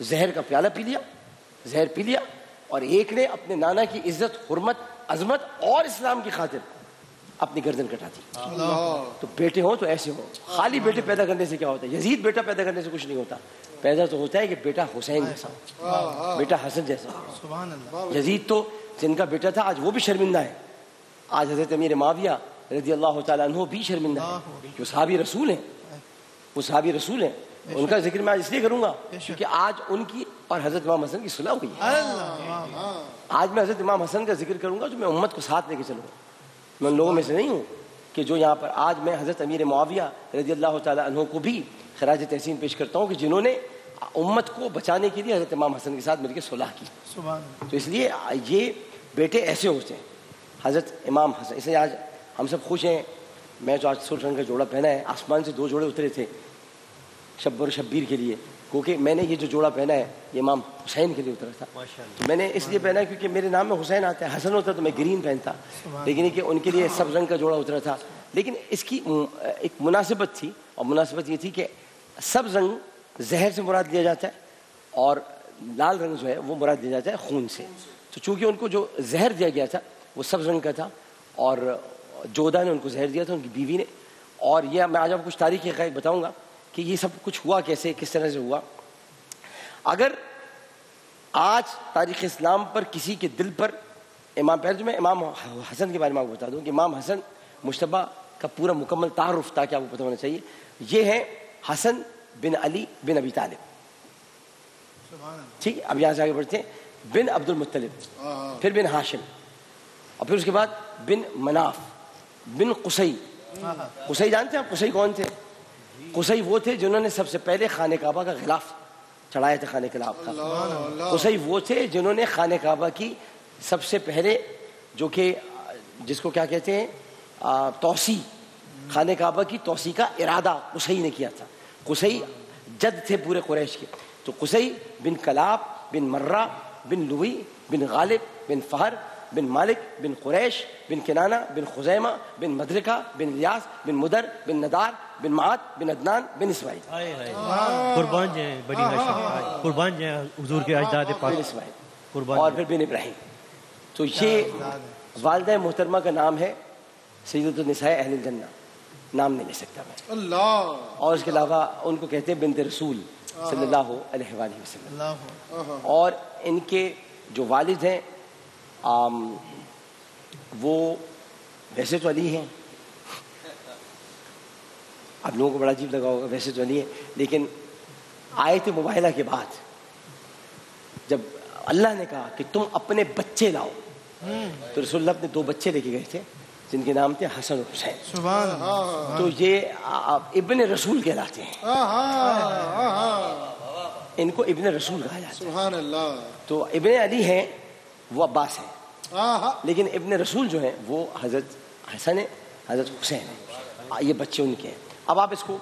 زہر کا پیالہ پی لیا، زہر پی لیا، اور ایک نے اپنے نانا کی عزت، حرمت، عظمت اور اسلام کی خاطر اپنی گردن کٹا دی۔ تو بیٹے ہوں تو ایسے ہوں، خالی بیٹے پیدا کرنے سے کیا ہوتا ہے؟ یزید بیٹا پیدا کرنے سے کچھ نہیں ہوتا، پیدا تو ہوتا ہے کہ بیٹا حسین جیسا ہو، بیٹا حسن جیسا ہو۔ یزید تو جن کا بیٹا تھا آج وہ بھی شرمندہ ہے، آج حضرت امیر معاویہ رضی اللہ تعالیٰ عنہ بھی شرمندہ ہے، جو صحابی رسول ہیں، وہ صحابی رسول ہیں۔ ان کا ذکر میں آج اس لیے کروں گا کیونکہ آج ان کی اور حضرت امام حسن کی صلح ہوئی ہے۔ آج میں حضرت امام حسن کا ذکر کروں گا تو میں امت کو ساتھ لے کے چلوں گا، میں ان لوگوں میں سے نہیں ہوں کہ جو یہاں پر آج میں حضرت امیر معاویہ رضی اللہ تعالیٰ عنہ کو بھی خراج تحسین پیش کرتا ہوں کہ جنہوں نے امت کو بچانے کے لیے حضرت امام حسن کے ساتھ مل کے صلح کی۔ تو اس لیے یہ بیٹے ایسے ہوتے ہیں حضرت امام حسن، اس لیے آج ہم سب خوش ہیں۔ میں جو آج سرخ رنگ کا جوڑا پہنا ہے، آسمان سے 2 جوڑے اترے تھے شبر و شبیر کے لیے، کیونکہ میں نے یہ جو جوڑا پہنا ہے یہ امام حسین کے لیے اترا تھا۔ تو میں نے اس لیے پہنا ہے کیونکہ میرے نام میں حسین آتا ہے، حسن ہوتا تو میں گرین پہنتا، لیکن کہ ان کے لیے سبز رنگ کا جوڑا اترا تھا۔ لیکن اس کی ایک مناسبت تھی، اور مناسبت یہ تھی کہ سبز رنگ زہر سے مراد لیا جاتا ہے اور لال رنگ جو ہے وہ مراد لیا جاتا ہے خون سے۔ تو چونکہ ان کو جو زہر دیا گیا تھا وہ سبز رنگ کا تھا، اور جودہ نے ان کو زہر دیا تھا، ان کی بیوی نے۔ اور یہ میں آج آپ کو کچھ تاریخی حقائق بتاؤں گا کہ یہ سب کچھ ہوا کیسے، کس طرح سے ہوا۔ اگر آج تاریخ اسلام پر کسی کے دل پر پہلے تو میں امام حسن کے بارے میں آپ کو بتا دوں کہ امام حسن مجتبیٰ کا پورا مکمل تعارف تاکہ آپ کو پتہ ہونا چاہیے، یہ ہے حسن بن علی بن ابی طالب۔ ٹھیک ہے، اب یہاں سے آگے بڑھتے ہیں۔ بن عبد المطلب، پھر بن ہاشم، اور پھر اس کے بعد بن مناف، بن قصی۔ قصی جانتے ہیں آپ قصی کون تھے؟ قصی وہ تھے جنہوں نے سب سے پہلے خانہ کعبہ کا غلاف چڑھایا تھا، خانہ کعبہ کا۔ قصی وہ تھے جنہوں نے خانہ کعبہ کی سب سے پہلے جو کہ جس کو کیا کہتے ہیں توسیع، خانہ کعبہ کی توسیع کا ارادہ قصی نے کیا تھا۔ قصی جد تھے پورے قریش کے۔ تو قصی بن کلاب بن مرہ بن لوی بن غالب بن فہر بن مالک بن قریش بن کنانہ بن خزیمہ بن مدرکہ بن الیاس بن مدر بن ندار بن معاد بن عدنان بن اسماعیل۔ قربان جائیں بڑی ہاشم، قربان جائیں حضور کے اجداد پاک، بن اسماعیل، اور پھر بن ابراہیم۔ تو یہ والدہ محترمہ کا نام ہے سیدۃ النساء اہل الجنہ، نام نہیں لے سکتا میں اللہ۔ اور اس کے علاوہ ان کو کہتے ہیں بنت رسول صلی اللہ علیہ وآلہ وسلم۔ اور ان کے جو والد ہیں وہ ویسے تو علی ہیں، آپ لوگوں کو بڑا عجیب لگا ہوگا، ویسے تو علی ہیں، لیکن آیت مباہلہ کے بعد جب اللہ نے کہا کہ تم اپنے بچے لاؤ، تو رسول اللہ اپنے 2 بچے لے کے گئے تھے جن کے نام تھے حسن اور حسین۔ تو یہ ابن رسول کہلاتے ہیں، ان کو ابن رسول کہا جاتا ہے۔ سبحان اللہ۔ تو ابن علی ہیں وہ عباس ہیں، لیکن ابن رسول جو ہیں وہ حضرت حسن ہے، حضرت حسین ہے، یہ بچے ان کے ہیں۔ اب آپ اس کو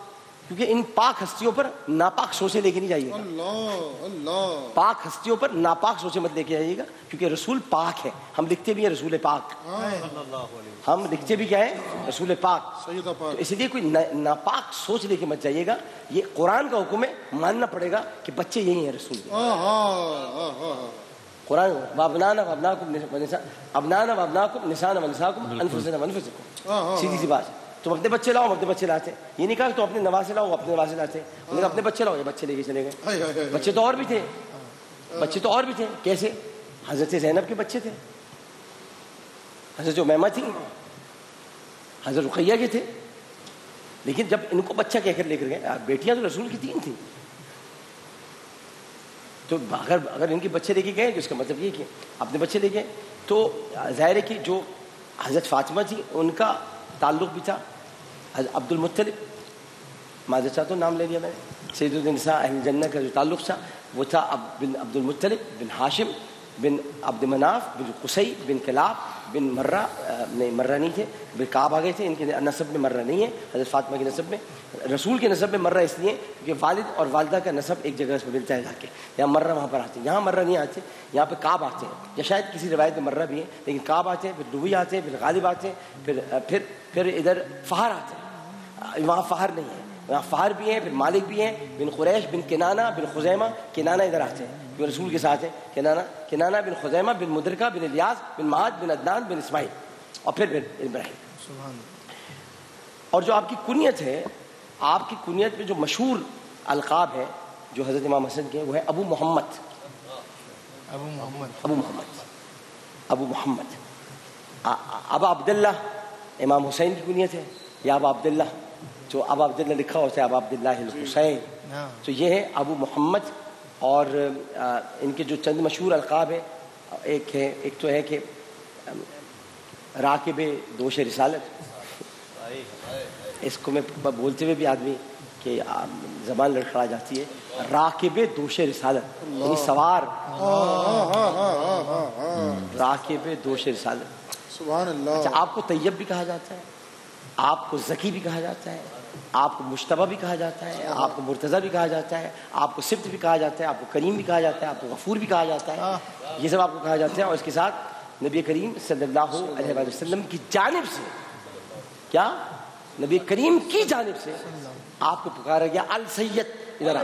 کیونکہ ان پاک ہستیوں پر ناپاک سوچے لے کے نہیں جائیے گا، اللہ اللہ۔ پاک ہستیوں پر ناپاک سوچے مت لے کے جائیے گا، کیونکہ رسول پاک ہے، ہم لکھتے بھی ہیں رسول پاک، ہم لکھتے بھی کیا ہے رسول پاک۔ سیدہ تو پاک۔ اس لیے کوئی ناپاک سوچ لے کے مت جائیے گا، یہ قرآن کا حکم ہے، ماننا پڑے گا کہ بچے یہی ہیں رسول کے۔ قرآن وابنانا وابناکم نسانا ونساکم انفسنا وانفسکم، سیدھی سی بات ہے۔ تم اپنے بچے لاؤ، ہم اپنے بچے لاتے ہیں، یہ نہیں کہا کہ تم اپنے نواسے لاؤ، اپنے نواسے لاتے ہیں، انہوں نے اپنے بچے لاؤ، یہ بچے لے کے چلے گئے۔ بچے تو اور بھی تھے، بچے تو اور بھی تھے، کیسے؟ حضرت زینب کے بچے تھے، حضرت امیمہ تھی، حضرت رقیہ کے تھے، لیکن جب ان کو بچہ کہہ کر لے کر گئے، بیٹیاں تو رسول کی 3 تھیں، تو اگر ان کے بچے لے کے گئے تو اس کا مطلب یہ کہ اپنے بچے لے گئے، تو ظاہر ہے کہ جو حضرت فاطمہ تھی ان کا تعلق بھی تھا حضرت عبد المطلب، معذرت چاہتا ہوں نام لے لیا میں نے، سیدۃ النساء اہل الجنہ کا جو تعلق تھا وہ تھا بن عبد المطلب بن ہاشم بن عبد مناف بن قصی بن کلاب بن مرہ، نہیں مرہ نہیں تھے، بن کعب آ گئے تھے، ان کے نسب میں مرہ نہیں ہے، حضرت فاطمہ کے نسب میں، رسول کے نسب میں مرہ اس لیے کہ والد اور والدہ کا نسب ایک جگہ سے ملتا ہے جا کے، یہاں مرہ وہاں پر آتے ہیں، یہاں مرہ نہیں آتے، یہاں پہ کعب آتے ہیں، یا شاید کسی روایت میں مرہ بھی ہے، لیکن کعب آتے ہیں، پھر لوی آتے ہیں، پھر غالب آتے ہیں، پھر ادھر فہر آتے ہیں، وہاں فہر نہیں ہے، فہر بھی ہیں، پھر مالک بھی ہیں، بن قریش، بن کنانہ، بن خزیمہ. کنانہ ادھر آتے ہیں جو رسول کے ساتھ ہے. کنانہ بن خزیمہ، بن مدرکہ، بن الیاس، بن معاد، بن عدنان، بن اسماعیل، اور پھر ابراہیم. اور جو آپ کی کنیت ہے، آپ کی کنیت میں جو مشہور القاب ہے جو حضرت امام حسن کے ہیں وہ ہے ابو محمد. ابو محمد. ابا عبداللہ امام حسین کی کنیت ہے، یا ابا عبداللہ جو ابا عبداللہ لکھا ہوتا ہے ابا عبداللہ الحسین. تو یہ ہے ابو محمد. اور ان کے جو چند مشہور القاب ہیں، ایک تو ہے کہ راکب دوش رسالت. اس کو میں بولتے ہوئے بھی آدمی کہ زبان لڑکھڑا جاتی ہے. راکب دوش رسالت یعنی سوار. راکب دوش رسالت. سبحان اللہ. اچھا، آپ کو طیب بھی کہا جاتا ہے، آپ کو ذکی بھی کہا جاتا ہے، آپ کو مجتبی بھی کہا جاتا ہے، آپ کو مرتضی بھی کہا جاتا ہے، آپ کو صفت بھی کہا جاتا ہے، آپ کو کریم بھی کہا جاتا ہے، آپ کو غفور بھی کہا جاتا ہے. یہ سب آپ کو کہا جاتا ہے. اور اس کے ساتھ نبی کریم صلی اللہ علیہ وسلم کی جانب سے، کیا نبی کریم کی جانب سے آپ کو پکارا گیا السید. ادھر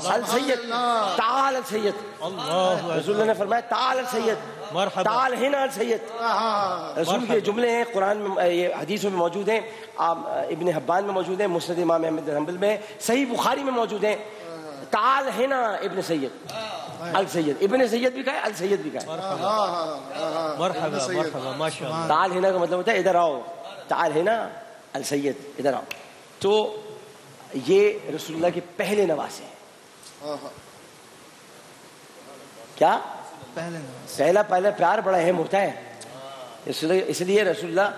السید، تعال السید. رسول اللہ نے فرمایا تعال السید، تعال ہنا السید. رسول کے جملے ہیں قرآن میں، یہ حدیثوں میں موجود ہیں، ابن حبان میں موجود ہیں، مسند امام احمد بن حنبل میں، صحیح بخاری میں موجود ہیں. تعال ہنا ابن سید، السید. ابن سید بھی کہا ہے، السید بھی کہا ہے. مرحبا مرحبا ماشاءاللہ. تعال ہنا کا مطلب ہوتا ہے ادھر آؤ. تعال ہنا السید، ادھر آؤ. تو یہ رسول اللہ کے پہلے نواسے ہیں. کیا پہلا پیار بڑا اہم ہوتا ہے. اس لیے رسول اللہ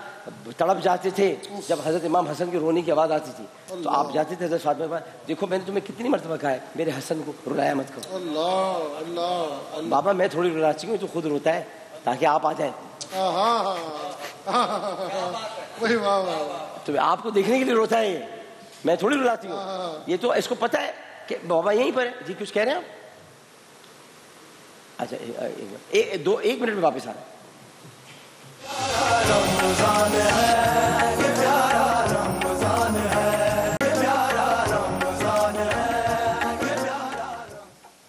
تڑپ جاتے تھے جب حضرت امام حسن کی رونے کی آواز آتی تھی تو آپ جاتے تھے حضرت فاطمہ پر، دیکھو میں نے تمہیں کتنی مرتبہ کہا ہے میرے حسن کو رلایا مت کرو. بابا میں تھوڑی رلا چکی ہوں، تو خود روتا ہے تاکہ آپ آ جائیں. تو آپ کو دیکھنے کے لیے روتا ہے، میں تھوڑی رلاتی ہوں. یہ تو اس کو پتہ ہے کہ بابا یہیں پر ہے. جی کچھ کہہ رہے ہیں آپ؟ اچھا ایک منٹ میں واپس آ رہا ہے.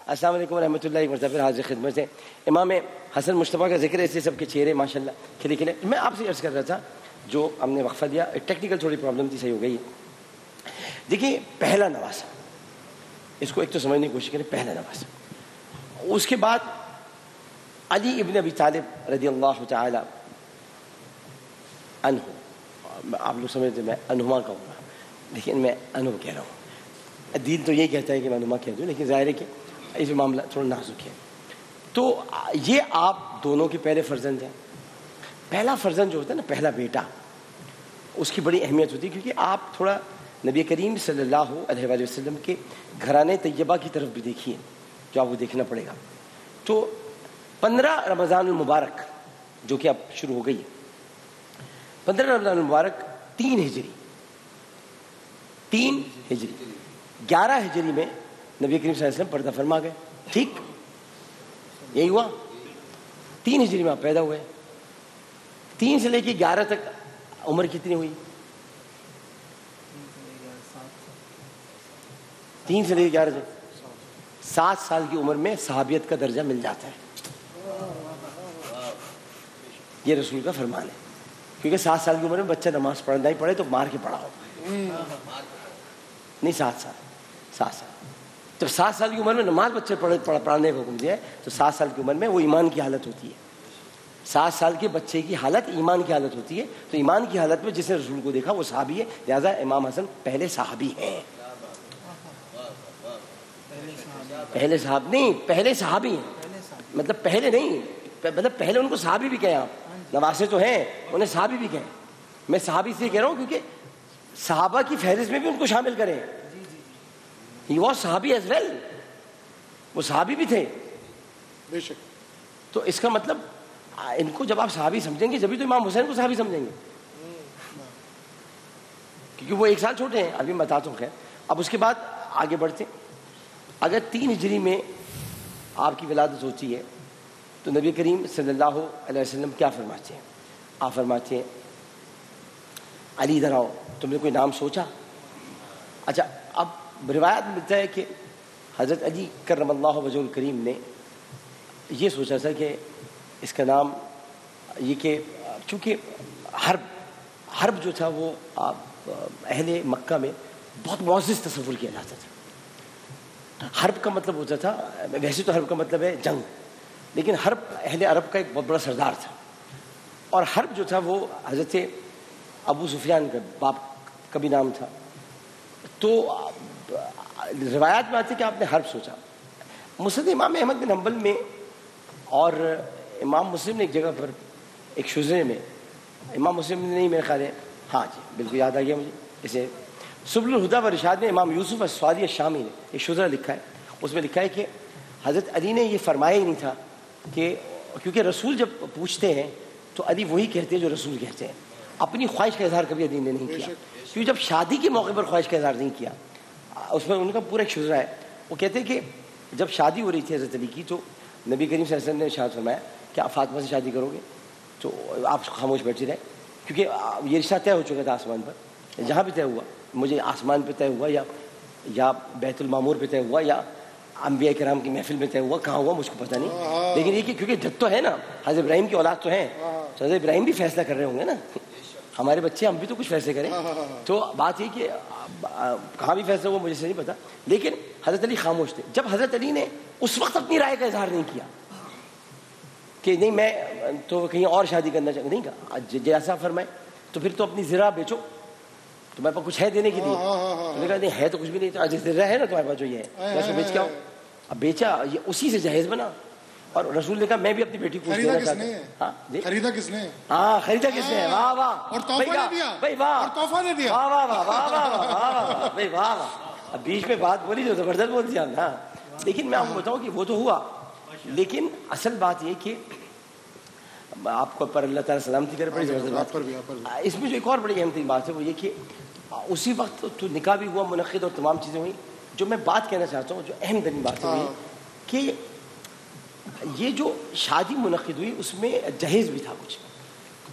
السلام علیکم ورحمۃ اللہ. ایک مرتبہ حاضر خدمت ہے. امام حسن مصطفیٰ کا ذکر ایسے سب کے چہرے ماشاءاللہ کھلے کھلے. میں آپ سے عرض کر رہا تھا جو ہم نے وقفہ دیا، ٹیکنیکل تھوڑی پرابلم تھی، صحیح ہو گئی. دیکھیے پہلا نواسا، اس کو ایک تو سمجھنے کی کوشش کریں. پہلا نواسا، اس کے بعد علی ابن ابی طالب رضی اللہ تعالی عنہ. آپ لوگ سمجھتے میں انہما کہوں گا، لیکن میں انہو کہہ رہا ہوں. دین تو یہ کہتا ہے کہ میں انہما کہہ دوں، لیکن ظاہر ہے کہ اس معاملہ تھوڑا نازک ہے. تو یہ آپ دونوں کے پہلے فرزند ہیں. پہلا فرزند جو ہوتا ہے نا، پہلا بیٹا، اس کی بڑی اہمیت ہوتی ہے، کیونکہ آپ تھوڑا نبی کریم صلی اللہ علیہ وآلہ وسلم کے گھرانے طیبہ کی طرف بھی دیکھیے، جو آپ کو دیکھنا پڑے گا. تو 15 رمضان المبارک جو کہ اب شروع ہو گئی ہے، 15 رمضان المبارک 3 ہجری 11 ہجری میں نبی کریم صلی اللہ علیہ وسلم پردہ فرما گئے. ٹھیک یہی ہوا. 3 ہجری میں آپ پیدا ہوئے. 3 سے لے کے 11 تک عمر کتنی ہوئی؟ 3 سے لے کے 11 تک 7 سال کی عمر میں صحابیت کا درجہ مل جاتا ہے. یہ رسول کا فرمان ہے، کیونکہ 7 سال کی عمر میں بچہ نماز پڑھنا ہی پڑے تو مار کے پڑھاؤ. نہیں 7 سال. جب 7 سال کی عمر میں نماز بچے پڑھانے کا حکم دیا ہے تو 7 سال کی عمر میں وہ ایمان کی حالت ہوتی ہے. 7 سال کے بچے کی حالت ایمان کی حالت ہوتی ہے. تو ایمان کی حالت میں جس نے رسول کو دیکھا وہ صحابی ہے. لہٰذا امام حسن پہلے صحابی ہیں. پہلے صحابی ہیں، مطلب پہلے نہیں، مطلب پہلے ان کو صحابی بھی کہیں. آپ نواسے تو ہیں، انہیں صحابی بھی کہیں. میں صحابی سے کہہ رہا ہوں کیونکہ صحابہ کی فہرست میں بھی ان کو شامل کریں. He was صحابی as well. وہ صحابی بھی تھے بے شک. تو اس کا مطلب ان کو جب آپ صحابی سمجھیں گے جبھی تو امام حسین کو صحابی سمجھیں گے، کیونکہ وہ 1 سال چھوٹے ہیں. ابھی میں بتاتا ہوں. خیر اب اس کے بعد آگے بڑھتے. اگر 3 ہجری میں آپ کی ولادت ہوتی ہے تو نبی کریم صلی اللہ علیہ وسلم کیا فرماتے ہیں؟ آپ فرماتے ہیں علی ادھر آؤ, تم نے کوئی نام سوچا؟ اچھا, اب روایت ملتا ہے کہ حضرت علی کرم اللہ وجہ الکریم نے یہ سوچا تھا کہ اس کا نام یہ کہ چونکہ حرب جو تھا وہ اہل مکہ میں بہت معزز تصور کیا جاتا تھا. حرب کا مطلب ہوتا تھا, ویسے تو حرب کا مطلب ہے جنگ, لیکن حرب اہل عرب کا ایک بہت بڑا سردار تھا. اور حرب جو تھا وہ حضرت ابو سفیان کا باپ کا بھی نام تھا. تو روایات میں آتی ہے کہ آپ نے حرب سوچا. مسند امام احمد بن حنبل میں اور امام مسلم نے ایک جگہ پر ایک شجرے میں, امام مسلم نے نہیں میرے خیال ہے, ہاں جی بالکل یاد آ گیا مجھے, اسے سبل الہدیٰ و رشاد میں امام یوسف السوادی الشامی نے ایک شجرہ لکھا ہے. اس میں لکھا ہے کہ حضرت علی نے یہ فرمایا ہی نہیں تھا کہ, کیونکہ رسول جب پوچھتے ہیں تو علی وہی کہتے ہیں جو رسول کہتے ہیں. اپنی خواہش کا اظہار کبھی علی نے نہیں کیا, کیونکہ جب شادی کے موقع پر خواہش کا اظہار نہیں کیا. اس میں ان کا پورا ایک شجرہ ہے. وہ کہتے ہیں کہ جب شادی ہو رہی تھی حضرت علی کی تو نبی کریم صلی اللہ علیہ وسلم نے ارشاد فرمایا کہ آپ فاطمہ سے شادی کرو گے, تو آپ خاموش بیٹھے رہے, کیونکہ یہ رشتہ طے ہو چکا تھا آسمان پر. جہاں بھی طے ہوا, مجھے آسمان پہ طے ہوا یا بیت المعمور پہ طے ہوا یا انبیاء کرام کی محفل میں طے ہوا, کہاں ہوا مجھ کو پتہ نہیں, لیکن یہ کہ کیونکہ جد تو ہے نا, حضرت ابراہیم کی اولاد تو ہیں, تو حضرت ابراہیم بھی فیصلہ کر رہے ہوں گے نا, ہمارے بچے ہم بھی تو کچھ فیصلے کریں. تو بات یہ کہ کہاں بھی فیصلہ ہوا مجھے سے نہیں پتا, لیکن حضرت علی خاموش تھے. جب حضرت علی نے اس وقت اپنی رائے کا اظہار نہیں کیا کہ نہیں میں تو کہیں اور شادی کرنا چاہتا, نہیں کہا جیسا فرمائے تو پھر تو اپنی زرہ بیچو, تمہارے پاس کچھ ہے دینے کے لیے؟ تو نے کہا نہیں ہے تو کچھ بھی نہیں, تو زرہ ہے نا تمہارے پاس جو یہ ہے ویسے بیچ کے آؤ. اب بیچا, یہ اسی سے جہیز بنا. اور رسول نے کہا میں بھی اپنی بیٹی کو دینا چاہتا ہوں. خریدا کس نے؟ ہاں خریدا کس نے؟ واہ واہ, اور تحفہ نے دیا بھائی, واہ تحفہ نے دیا, واہ واہ واہ واہ واہ بھائی واہ واہ. اب بیچ میں بات بولی جو زبردست بول دیا نا, لیکن میں آپ کو بتاؤں کہ وہ تو ہوا, لیکن اصل بات یہ کہ آپ کو پر اللہ تعالیٰ سلامتی کرے بڑی زبردست بات. اس میں جو ایک اور بڑی اہم ترین بات ہے وہ یہ کہ اسی وقت تو نکاح بھی ہوا, منعقد, اور تمام چیزیں ہوئیں. جو میں بات کہنا چاہتا ہوں, جو اہم ترین بات ہے وہ کہ یہ جو شادی منعقد ہوئی اس میں جہیز بھی تھا کچھ.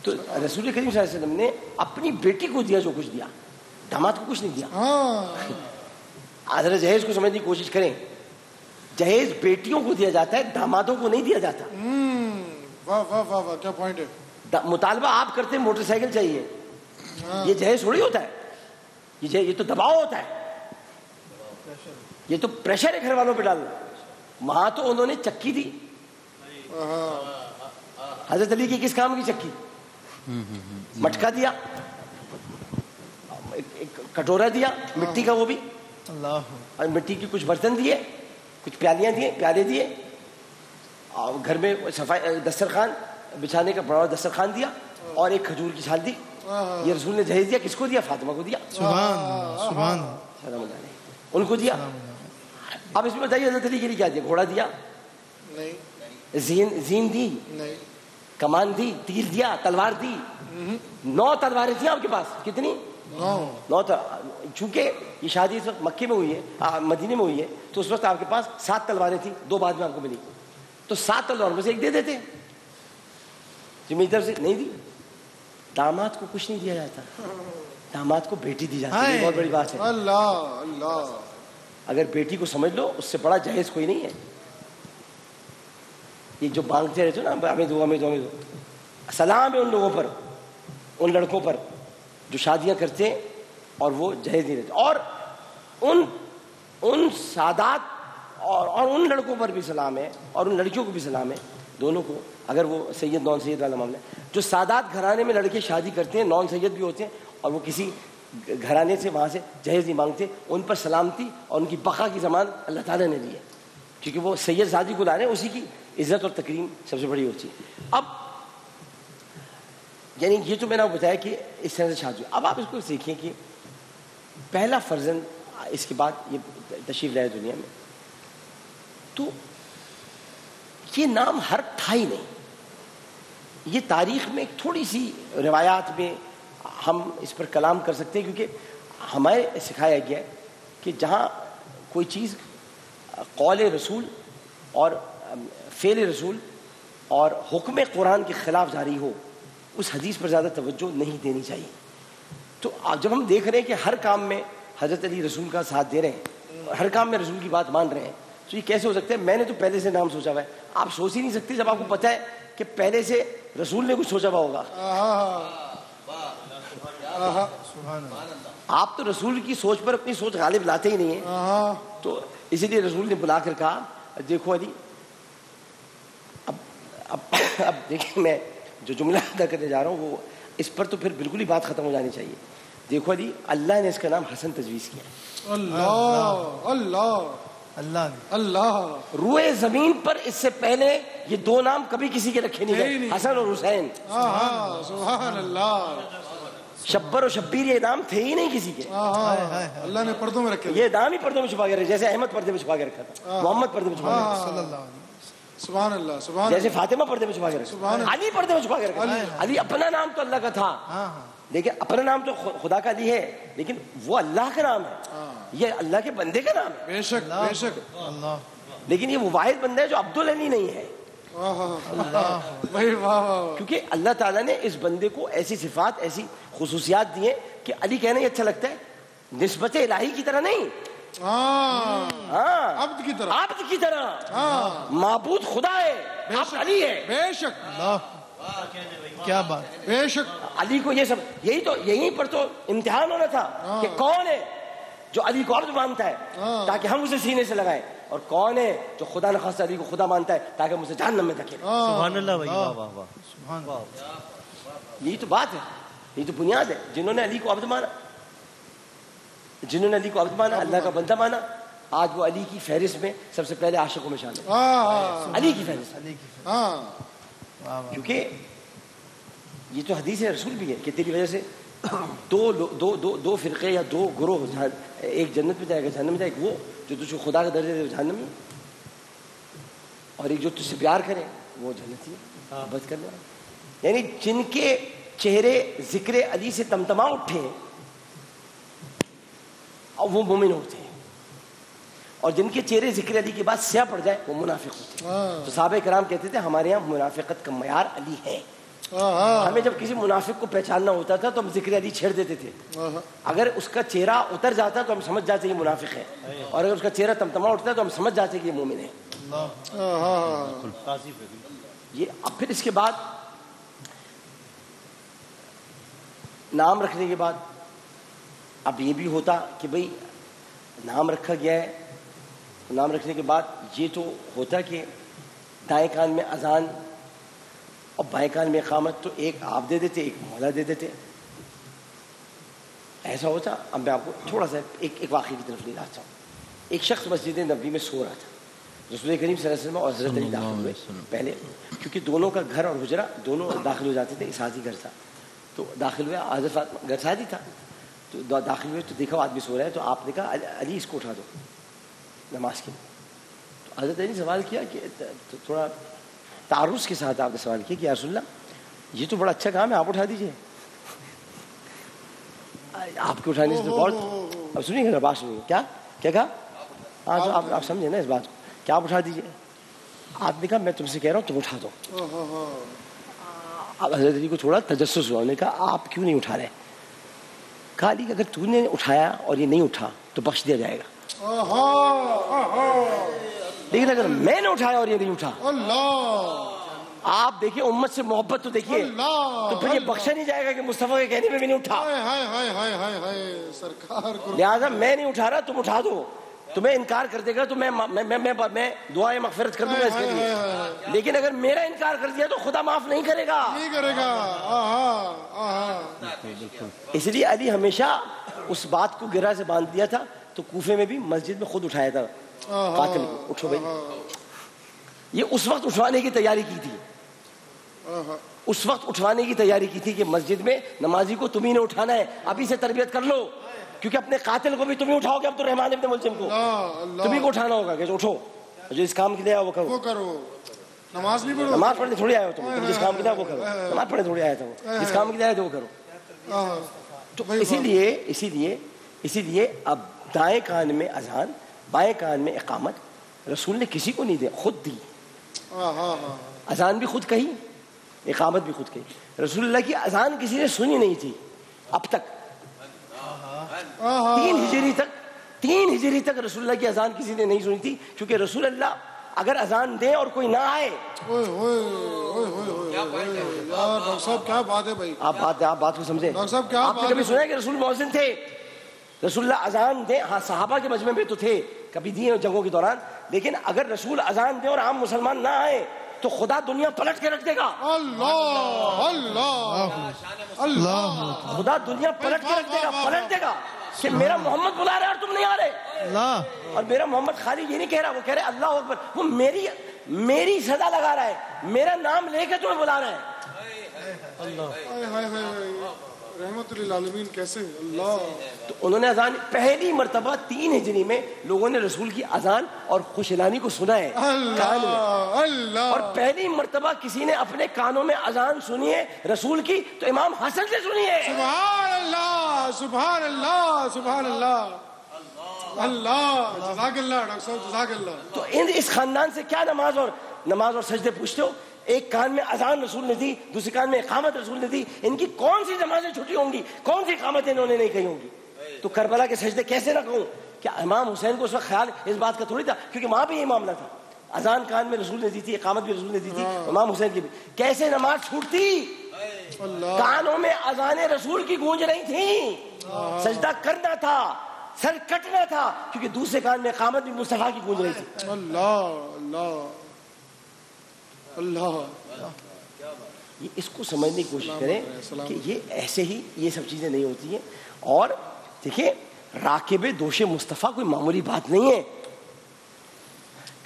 تو رسول کریم صلی اللہ علیہ وسلم نے اپنی بیٹی کو دیا جو کچھ دیا, داماد کو کچھ نہیں دیا. ذرا جہیز کو سمجھنے کی کوشش کریں, جہیز بیٹیوں کو دیا جاتا ہے, دامادوں کو نہیں دیا جاتا. واہ واہ واہ واہ, کیا پوائنٹ ہے. مطالبہ آپ کرتے ہیں موٹر سائیکل چاہیے, یہ جہیز تھوڑی ہوتا ہے, یہ تو دباؤ ہوتا ہے, یہ تو پریشر ہے گھر والوں پہ ڈالنا. وہاں تو انہوں نے چکی دی, حضرت علی کی کس کام کی چکی, مٹکا دیا, کٹورا دیا مٹی کا, وہ بھی اور مٹی کی کچھ برتن دیے, کچھ پیالیاں دیے, پیالے دیے, اور گھر میں صفائی دسترخوان بچھانے کا بڑا دسترخوان دیا, اور ایک کھجور کی چھال دی. یہ رسول نے جہیز دیا, کس کو دیا؟ فاطمہ کو دیا, سبحان ان کو دیا. اب اس میں بتائیے حضرت علی کے لیے کیا دیا؟ گھوڑا دیا نہیں, زین دی نہیں, کمان دی, تیر دیا, تلوار دی. 9 تلواریں تھیں آپ کے پاس. کتنی؟ 9. چونکہ یہ شادی اس وقت مکے میں ہوئی ہے, مدینے میں ہوئی ہے, تو اس وقت آپ کے پاس 7 تلواریں تھیں, 2 بعد میں آپ کو ملی, تو 7 تلواروں میں سے ایک دے دیتے. جو میری طرف سے نہیں دی. داماد کو کچھ نہیں دیا جاتا, داماد کو بیٹی دی جاتی ہے. بہت بڑی بات ہے. اللہ اللہ, اگر بیٹی کو سمجھ لو اس سے بڑا جہیز کوئی نہیں ہے. یہ جو مانگتے رہتے ہو نا, ہمیں دو ہمیں دو ہمیں دو, سلام ہے ان لوگوں پر, ان لڑکوں پر جو شادیاں کرتے ہیں اور وہ جہیز نہیں رہتے. اور ان سادات اور ان لڑکوں پر بھی سلام ہے, اور ان لڑکیوں کو بھی سلام ہے, دونوں کو. اگر وہ سید نان سید والا معاملہ ہے, جو سادات گھرانے میں لڑکے شادی کرتے ہیں, نان سید بھی ہوتے ہیں, اور وہ کسی گھرانے سے وہاں سے جہیز نہیں مانگتے, ان پر سلامتی اور ان کی بقا کی ضمان اللہ تعالیٰ نے دی ہے, کیونکہ وہ سید زادی کو لا رہے ہیں, اسی کی عزت اور تکریم سب سے بڑی ہوتی ہے. اب یعنی یہ تو میں نے آپ بتایا کہ اس طرح سے شادی. اب آپ اس کو سیکھیں کہ پہلا فرزند, اس کے بعد یہ تشریف لائے دنیا میں, تو یہ نام حرب تھا ہی نہیں. یہ تاریخ میں ایک تھوڑی سی روایات میں ہم اس پر کلام کر سکتے ہیں, کیونکہ ہمیں سکھایا گیا ہے کہ جہاں کوئی چیز قول رسول اور فعل رسول اور حکم قرآن کے خلاف جاری ہو, اس حدیث پر زیادہ توجہ نہیں دینی چاہیے. تو جب ہم دیکھ رہے ہیں کہ ہر کام میں حضرت علی رسول کا ساتھ دے رہے ہیں اور ہر کام میں رسول کی بات مان رہے ہیں, تو یہ کیسے ہو سکتا ہے؟ میں نے تو پہلے سے نام سوچا ہوا ہے. آپ سوچ ہی نہیں سکتے جب آپ کو پتا ہے کہ پہلے سے رسول نے کچھ سوچا ہوا ہوگا. آپ تو رسول کی سوچ پر اپنی سوچ غالب لاتے ہی نہیں ہیں. تو اسی لیے رسول نے بلا کر کہا دیکھو علی, اب دیکھیں میں جو جملہ ادا کرنے جا رہا ہوں وہ اس پر تو پھر بالکل ہی بات ختم ہو جانی چاہیے. دیکھو علی, اللہ نے اس کا نام حسن تجویز کیا. اللہ اللہ اللہ اللہ. روئے زمین پر اس سے پہلے یہ دو نام کبھی کسی کے رکھے نہیں گئے, حسن اور حسین. سبحان اللہ. شبر و شبیر یہ نام تھے ہی نہیں کسی کے. اللہ نے پردوں میں رکھے. یہ نام ہی پردوں میں چھپا کے رکھا, جیسے احمد پردے میں چھپا کے رکھا تھا, محمد پردے میں چھپا کے رکھا, صلی اللہ علیہ. سبحان اللہ سبحان. جیسے فاطمہ پردے میں چھپا کے رکھا, علی پردے میں چھپا کے رکھا. علی اپنا نام تو اللہ کا تھا, لیکن اپنا نام تو خدا کا علی ہے, لیکن وہ اللہ کا نام ہے, یہ اللہ کے بندے کا نام ہے. بے شک بے شک. لیکن یہ وہ واحد بندہ ہے جو عبدالعلی نہیں ہے. کیونکہ اللہ تعالیٰ نے اس بندے کو ایسی صفات, ایسی خصوصیات دی ہیں کہ علی کہنا ہی اچھا لگتا ہے, نسبت الہی کی طرح نہیں, عبد کی طرح, عبد کی طرح. معبود خدا ہے, آپ علی ہے. بے شک. کیا بات. بے شک. علی کو یہ سب یہیں پر تو امتحان ہونا تھا کہ کون ہے جو علی کو عبد مانتا ہے تاکہ ہم اسے سینے سے لگائیں, اور کون ہے جو خدا نخواستہ علی کو خدا مانتا ہے تاکہ ہم اسے جہنم میں دھکیلیں. سبحان اللہ بھائی, واہ واہ واہ, سبحان اللہ. یہی تو بات ہے, یہی تو بنیاد ہے. جنہوں نے علی کو عبد مانا, جنہوں نے علی کو عبد مانا, اللہ کا بندہ مانا, آج وہ علی کی فہرست میں سب سے پہلے عاشقوں میں شامل ہے. علی کی فہرست. کیونکہ یہ تو حدیث رسول بھی ہے کہ تیری وجہ سے دو فرقے یا دو گروہ, ایک جنت میں جائے گا, جہنم میں جائے گا, وہ جو تجھ کو خدا کا درجہ دے وہ جہنمی, اور ایک جو تجھ سے پیار کرے وہ جنتی ہے, بد کرنے والا. یعنی جن کے چہرے ذکر علی سے تمتما اٹھے اور وہ مومن ہوتے ہیں, اور جن کے چہرے ذکر علی کے بعد سیاہ پڑ جائے وہ منافق ہوتے ہیں. تو صحابہ کرام کہتے تھے ہمارے یہاں منافقت کا معیار علی ہے. ہمیں جب کسی منافق کو پہچاننا ہوتا تھا تو ہم ذکر علی چھیڑ دیتے تھے. اگر اس کا چہرہ اتر جاتا تو ہم سمجھ جاتے کہ یہ منافق ہے, اور اگر اس کا چہرہ تمتما اٹھتا تو ہم سمجھ جاتے کہ یہ مومن ہے. یہ اب پھر اس کے بعد نام رکھنے کے بعد اب یہ بھی ہوتا کہ بھئی نام رکھا گیا ہے, نام رکھنے کے بعد یہ تو ہوتا کہ دائیں کان میں اذان اور بائیں کان میں اقامت, تو ایک آپ دے دیتے, ایک مولا دے دیتے, ایسا ہوتا. اب میں آپ کو تھوڑا سا ایک واقعے کی طرف لے جاتا ہوں. ایک شخص مسجد نبوی میں سو رہا تھا, رسول کریم صلی اللہ علیہ وسلم اور حضرت علی داخل ہوئے پہلے, کیونکہ دونوں کا گھر اور حجرہ دونوں داخل ہو جاتے تھے, ساتھ ہی گھر تھا. تو داخل ہوئے, حضرت فاطمہ گھر ساتھ ہی تھا, تو داخل ہوئے تو دیکھا آدمی سو رہا ہے, تو آپ نے کہا علی اس کو اٹھا دو نماز کے لیے. تو حضرت علی نے سوال کیا کہ تھوڑا تعارض کے ساتھ آپ نے سوال کیا کہ یا رسول اللہ یہ تو بڑا اچھا کام ہے, آپ اٹھا دیجئے. آپ کے اٹھانے سے تو بہت, اب سنیے گا بات سنیے, کیا کہا, ہاں تو آپ سمجھے نا اس بات کو, کیا آپ اٹھا دیجئے. آپ نے کہا میں تم سے کہہ رہا ہوں تم اٹھا دو. اب حضرت علی کو تھوڑا تجسس ہوا, انہوں نے کہا آپ کیوں نہیں اٹھا رہے. کہا علی کہ اگر تو نے اٹھایا اور یہ نہیں اٹھا تو بخش دیا جائے گا, لیکن اگر میں نے اٹھایا اور یہ نہیں اٹھا, آپ دیکھیے امت سے محبت تو دیکھیے, تو پھر یہ بخشا نہیں جائے گا کہ مصطفیٰ کے کہنے میں بھی نہیں اٹھا. لہٰذا میں نہیں اٹھا رہا, تم اٹھا دو. تمہیں انکار کر دے گا تو میں دعائیں مغفرت کر دوں گا اس کے لیے, لیکن اگر میرا انکار کر دیا تو خدا معاف نہیں کرے گا. اس لیے علی ہمیشہ اس بات کو گرہ سے باندھ دیا تھا. تو کوفے میں بھی مسجد میں خود اٹھایا تھا قاتل کو, اٹھو بھائی. یہ اس وقت اٹھوانے کی تیاری کی تھی, اس وقت اٹھوانے کی تیاری کی تھی کہ مسجد میں نمازی کو تمہیں نے اٹھانا ہے, ابھی سے تربیت کر لو, کیونکہ اپنے قاتل کو بھی تمہیں اٹھاؤ گے. اب تو رحمان ابن ملجم کو تمہیں کو اٹھانا ہوگا کہ اٹھو, جو اس کام کے لیے آیا وہ کرو. نماز نہیں پڑھو, نماز پڑھنے تھوڑی آئے ہو تم, جس کام کے لیے وہ کرو. نماز پڑھنے تھوڑی آیا تھا وہ, جس کام کے لیے آئے تھے وہ کرو. تو اسی لیے اب دائیں کان میں اذان, بائیں کان میں اقامت رسول نے کسی کو نہیں دیا, خود دی. اذان بھی خود کہی, اقامت بھی خود کہی. رسول اللہ کی اذان کسی نے سنی نہیں تھی اب تک, تین ہجری تک رسول اللہ کی اذان کسی نے نہیں سنی تھی، کیونکہ رسول اللہ اگر اذان دیں اور کوئی نہ آئے. ڈاکٹر صاحب کیا بات ہے بھائی، آپ بات کو سمجھیں. ڈاکٹر صاحب کیا آپ نے کبھی سنا ہے کہ رسول مؤذن تھے؟ رسول اللہ اذان دیں، ہاں صحابہ کے مجمع میں تو تھے، کبھی دیے جنگوں کے دوران، لیکن اگر رسول اذان دیں اور عام مسلمان نہ آئے تو خدا دنیا پلٹ کے رکھ دے گا. اللہ اللہ اللہ، خدا دنیا پلٹ کے رکھ دے گا کہ میرا محمد بلا رہا ہے اور تم نہیں آ رہے. اور میرا محمد خالی یہ نہیں کہہ رہا، وہ کہہ رہے اللہ اکبر، وہ میری صدا لگا رہا ہے، میرا نام لے کے تمہیں بلا رہا ہے. رحمت للعالمین کیسے اللہ. تو انہوں نے اذان پہلی مرتبہ 3 ہجری میں لوگوں نے رسول کی اذان اور خوش اعلانی کو سنا ہے کان میں. اللہ، اور پہلی مرتبہ کسی نے اپنے کانوں میں اذان سنی ہے رسول کی تو امام حسن سے سنی ہے. سبحان اللہ سبحان اللہ سبحان اللہ اللہ، جزاک اللہ ڈاکٹر صاحب جزاک اللہ. تو اس خاندان سے کیا نماز اور سجدے پوچھتے ہو؟ ایک کان میں اذان رسول نے دی، دوسرے کان میں اقامت رسول نے دی. ان کی کون سی نمازیں چھٹی ہوں گی، کون سی اقامتیں انہوں نے نہیں کہی ہوں گی؟ تو کربلا کے سجدے کیسے نہ کہوں؟ کیا امام حسین کو اس وقت خیال اس بات کا تھوڑی تھا؟ کیونکہ وہاں بھی یہ معاملہ تھا، اذان کان میں رسول نے دی تھی، اقامت بھی رسول نے دی تھی، امام حسین کی بھی. کیسے نماز چھوٹتی؟ کانوں میں اذان رسول کی گونج رہی تھی، سجدہ کرنا تھا، سر کٹنا تھا، کیونکہ دوسرے کان میں اقامت بھی مصطفیٰ کی گونج رہی تھی. اللہ اللہ اللہ. اس کو سمجھنے کی کوشش کریں کہ یہ ایسے ہی یہ سب چیزیں نہیں ہوتی ہیں. اور دیکھیں راکب دوش مصطفیٰ کوئی معمولی بات نہیں ہے،